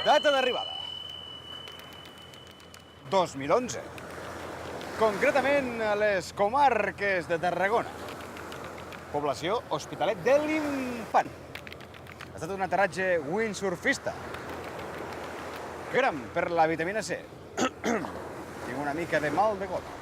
Data d'arribada. 2011. Concretament a les comarques de Tarragona. Població Hospitalet de l'Infant. Ha estat un aterratge windsurfista. Gram per la vitamina C. Tinc una mica de mal de gota.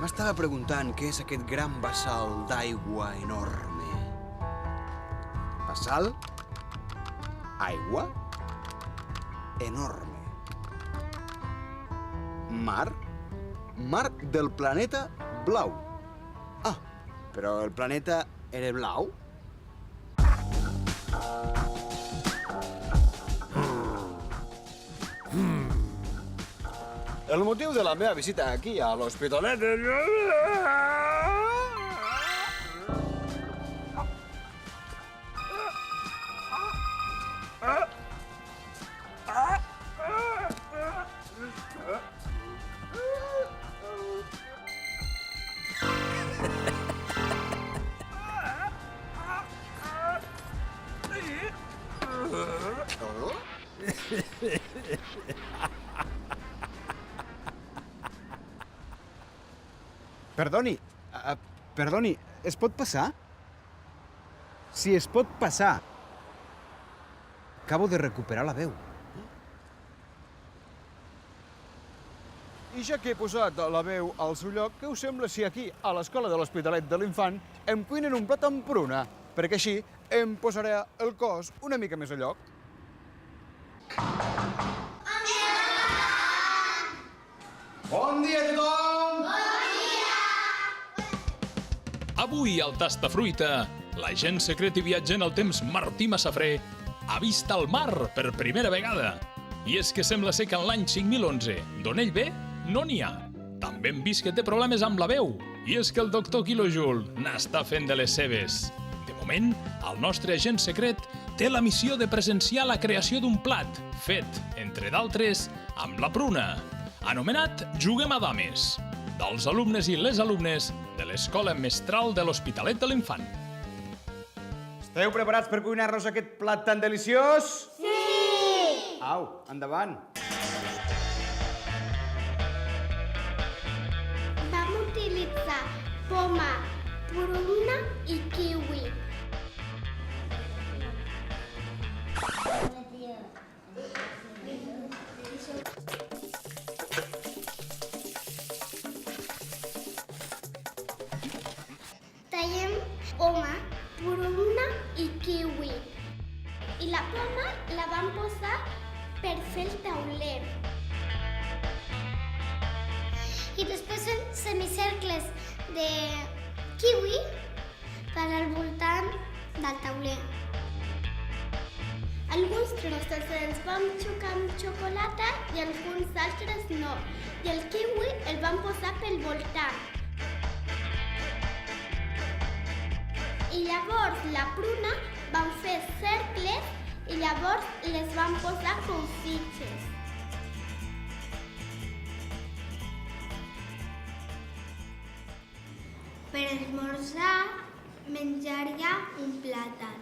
M'estava preguntant què és aquest gran bassal d'aigua enorme. Bassal? Aigua? Enorme. Mar? Mar del planeta blau. Ah, però el planeta era blau? El motiu de la meva visita aquí a l'Hospitalet de... Perdoni, es pot passar? Si es pot passar. Acabo de recuperar la veu. I ja que he posat la veu al seu lloc, què us sembla si aquí, a l'escola de l'Hospitalet de l'Infant, em cuinen un plat amb pruna? Perquè així em posaré el cos una mica més a lloc. Bon dia a tothom! Avui al Tastafruita, l'agent secret i viatge en el temps Martí Massafré ha vist el mar per primera vegada. I és que sembla ser que en l'any 5011, d'on ell ve, no n'hi ha. També hem vist que té problemes amb la veu. I és que el doctor Quilojul n'està fent de les seves. De moment, el nostre agent secret té la missió de presenciar la creació d'un plat, fet, entre d'altres, amb la pruna, anomenat Juguem a Dames, dels alumnes i les alumnes de l'Escola Mestral de l'Hospitalet de l'Infant. Esteu preparats per cuinar-nos aquest plat tan deliciós? Sí! Au, endavant. Vam utilitzar poma, pruna i kiwi. Tallem poma, pruna i kiwi. I la poma la vam posar per fer el tauler. I després fem semicercles de kiwi per al voltant del tauler. Alguns trossos els vam xocar amb xocolata i alguns altres no. I el kiwi el vam posar pel voltant. I llavors la pruna vam fer cercles i llavors les vam posar com fitxes. Per esmorzar menjaria un plàtan.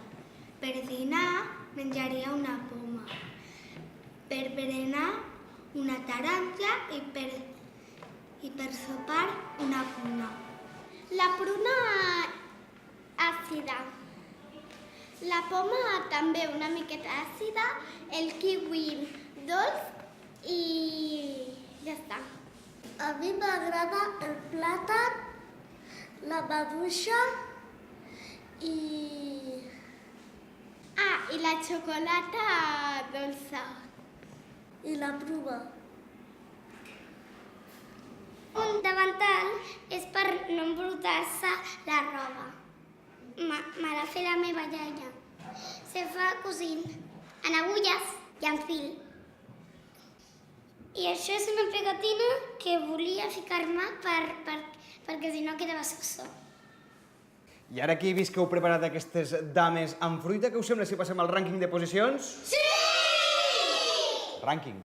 Per dinar menjaria una poma. Per berenar una taronja i per sopar una pruna. La pruna àcida. La poma també una miqueta àcida, el kiwi dolç i ja està. A mi m'agrada el plàtan, la maduixa i... i la xocolata dolça. I la pruna. Un davantal és per no embrutar-se la roba. Me la fa la meva iaia. Se fa cosint en agulles i en fil. I això és una pegatina que volia ficar-me perquè si no quedava soso. I ara que he vist que heu preparat aquestes dames amb fruita, què us sembla si passem al rànquing de posicions? Sí! Rànquing.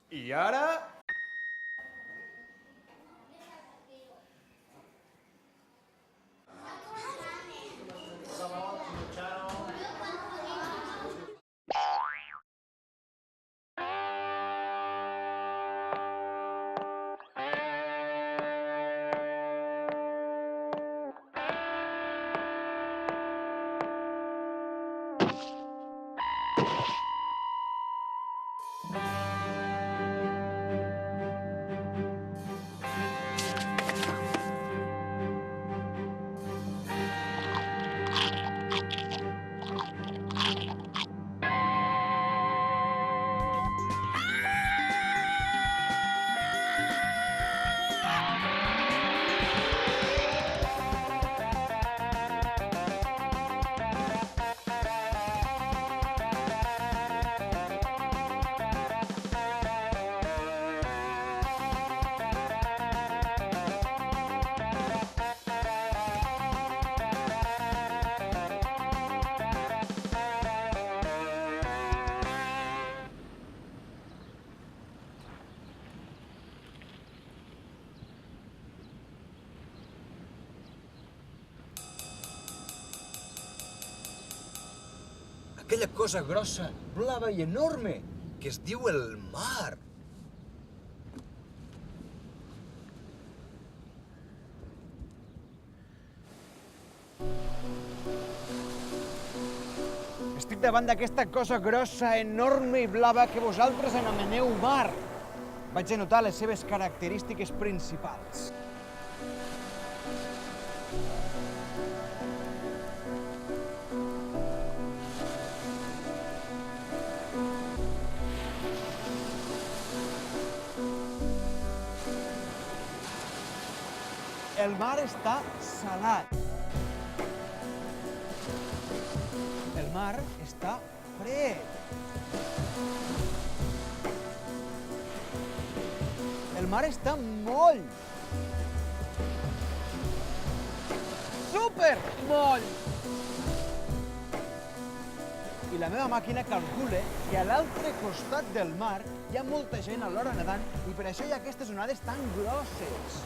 I ara... Aquella cosa grossa, blava i enorme, que es diu el mar. Estic davant d'aquesta cosa grossa, enorme i blava que vosaltres anomeneu mar. Vaig anotar les seves característiques principals. El mar està salat. El mar està fred. El mar està moll. Super moll. I la meva màquina calcula que a l'altre costat del mar hi ha molta gent alhora nedant i per això hi ha aquestes onades tan grosses.